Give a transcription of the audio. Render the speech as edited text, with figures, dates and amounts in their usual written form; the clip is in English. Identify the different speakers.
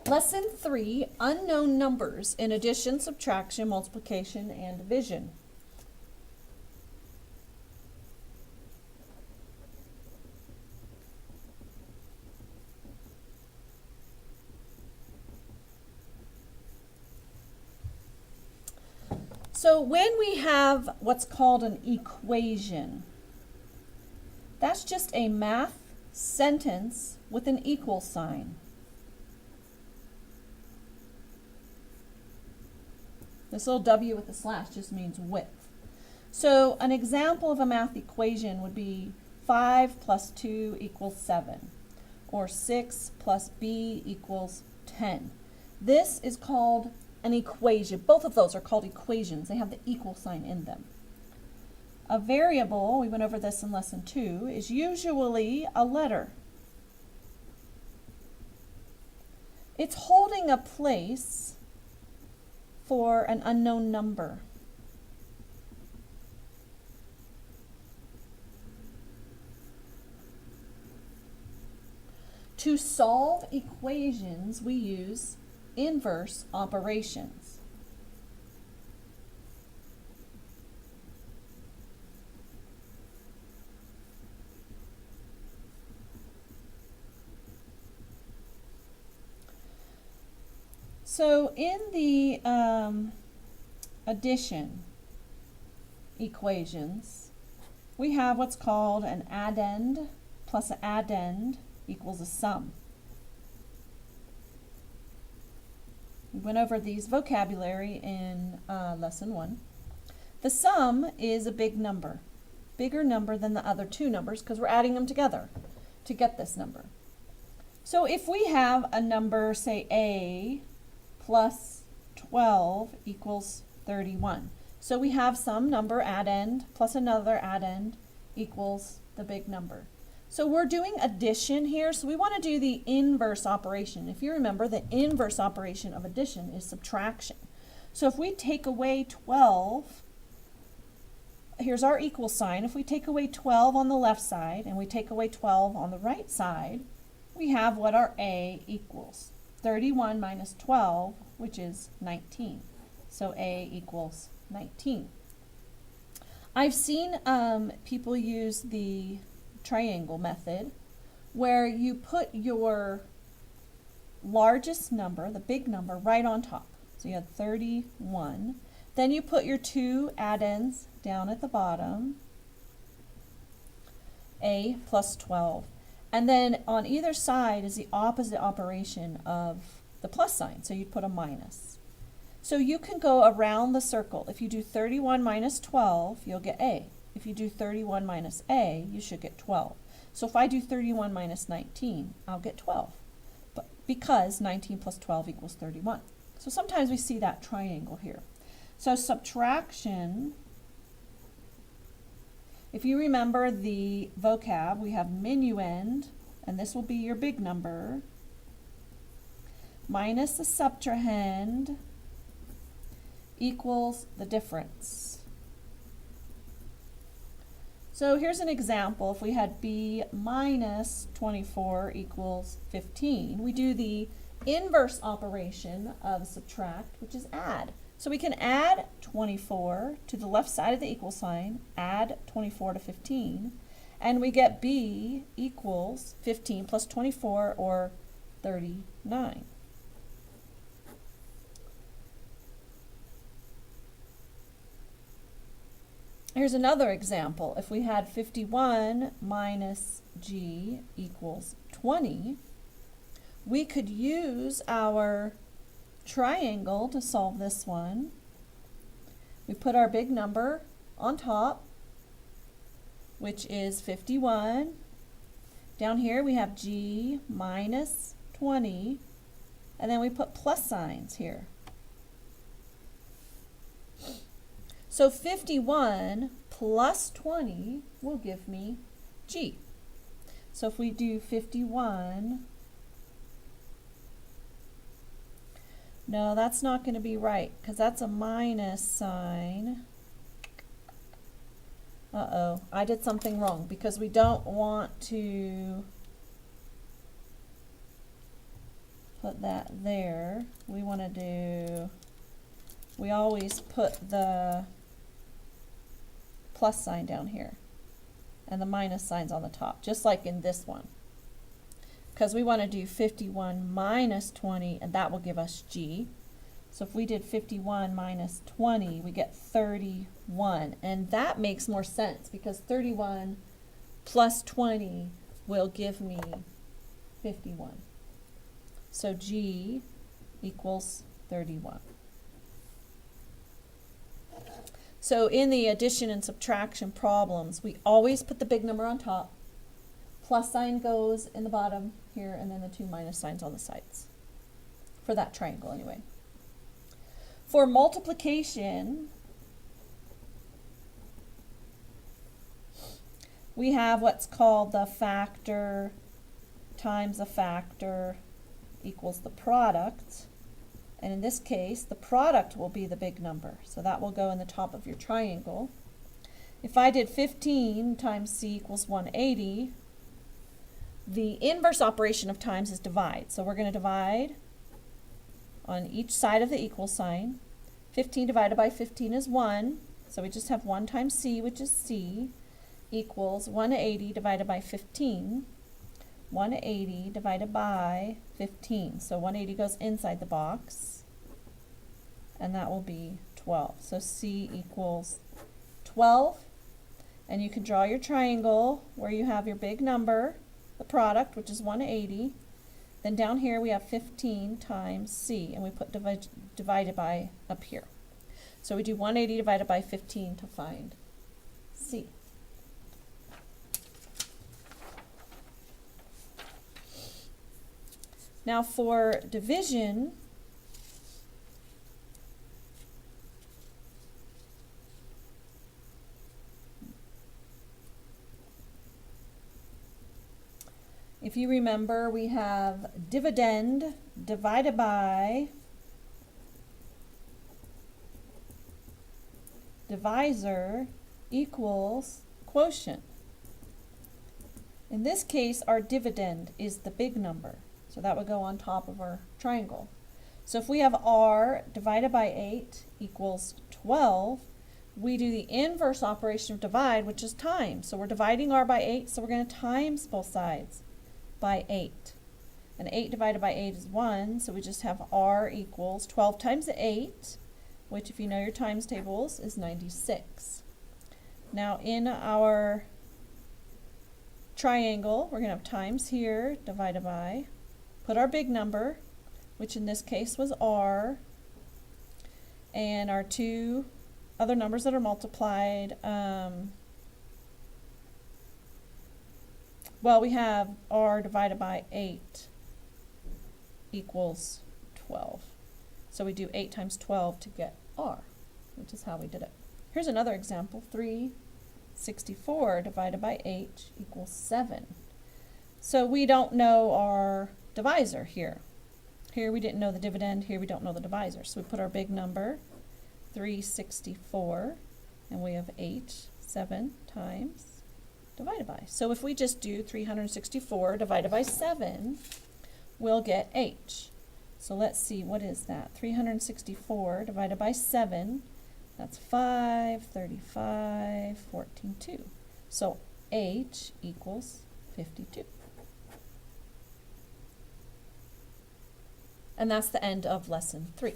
Speaker 1: Lesson 3, unknown numbers in addition, subtraction, multiplication, and division. So when we have what's called an equation, that's just a math sentence with an equal sign. This little W with a slash just means width. So an example of a math equation would be 5 plus 2 equals 7, or 6 plus B equals 10. This is called an equation. Both of those are called equations. They have the equal sign in them. A variable, we went over this in lesson 2, is usually a letter. It's holding a place for an unknown number. To solve equations, we use inverse operations. So in the addition equations, we have what's called an addend plus an addend equals a sum. We went over these vocabulary in lesson 1. The sum is a big number, bigger number than the other two numbers because we're adding them together to get this number. So if we have a number, say A plus 12 equals 31. So we have some number addend plus another addend equals the big number. So we're doing addition here, so we want to do the inverse operation. If you remember, the inverse operation of addition is subtraction. So if we take away 12, here's our equal sign. If we take away 12 on the left side and we take away 12 on the right side, we have what our A equals. 31 minus 12, which is 19. So A equals 19. I've seen people use the triangle method where you put your largest number, the big number, right on top. So you have 31. Then you put your two addends down at the bottom, A plus 12. And then on either side is the opposite operation of the plus sign, so you'd put a minus. So you can go around the circle. If you do 31 minus 12, you'll get A. If you do 31 minus A, you should get 12. So if I do 31 minus 19, I'll get 12, but because 19 plus 12 equals 31. So sometimes we see that triangle here. So subtraction, if you remember the vocab, we have minuend, and this will be your big number, minus the subtrahend equals the difference. So here's an example. If we had B minus 24 equals 15, we do the inverse operation of subtract, which is add. So we can add 24 to the left side of the equal sign, add 24 to 15, and we get B equals 15 plus 24, or 39. Here's another example. If we had 51 minus G equals 20, we could use our triangle to solve this one. We put our big number on top, which is 51. Down here we have G minus 20, and then we put plus signs here. So 51 plus 20 will give me G. So if we do 51, no, that's not going to be right because that's a minus sign. Uh-oh, I did something wrong because we don't want to put that there. We want to do, we always put the plus sign down here and the minus signs on the top, just like in this one. Because we want to do 51 minus 20, and that will give us G. So if we did 51 minus 20, we get 31. And that makes more sense because 31 plus 20 will give me 51. So G equals 31. So in the addition and subtraction problems, we always put the big number on top. Plus sign goes in the bottom here, and then the two minus signs on the sides. For that triangle anyway. For multiplication, we have what's called the factor times a factor equals the product. And in this case, the product will be the big number. So that will go in the top of your triangle. If I did 15 times C equals 180, the inverse operation of times is divide. So we're going to divide on each side of the equal sign. 15 divided by 15 is 1. So we just have 1 times C, which is C, equals 180 divided by 15. 180 divided by 15. So 180 goes inside the box, and that will be 12. So C equals 12. And you can draw your triangle where you have your big number, the product, which is 180. Then down here we have 15 times C, and we put divided by up here. So we do 180 divided by 15 to find C. Now for division, if you remember, we have dividend divided by divisor equals quotient. In this case, our dividend is the big number. So that would go on top of our triangle. So if we have R divided by 8 equals 12, we do the inverse operation of divide, which is times. So we're dividing R by 8, so we're going to times both sides by 8. And 8 divided by 8 is 1, so we just have R equals 12 times 8, which if you know your times tables is 96. Now in our triangle, we're going to have times here divided by, put our big number, which in this case was R, and our two other numbers that are multiplied. Well, we have R divided by 8 equals 12. So we do 8 times 12 to get R, which is how we did it. Here's another example. 364 divided by 8 equals 7. So we don't know our divisor here. Here we didn't know the dividend, here we don't know the divisor. So we put our big number, 364, and we have 7 times divided by. So if we just do 364 divided by 7, we'll get H. So let's see, what is that? 364 divided by 7, that's 5, 35, 14, 2. So H equals 52. And that's the end of lesson 3.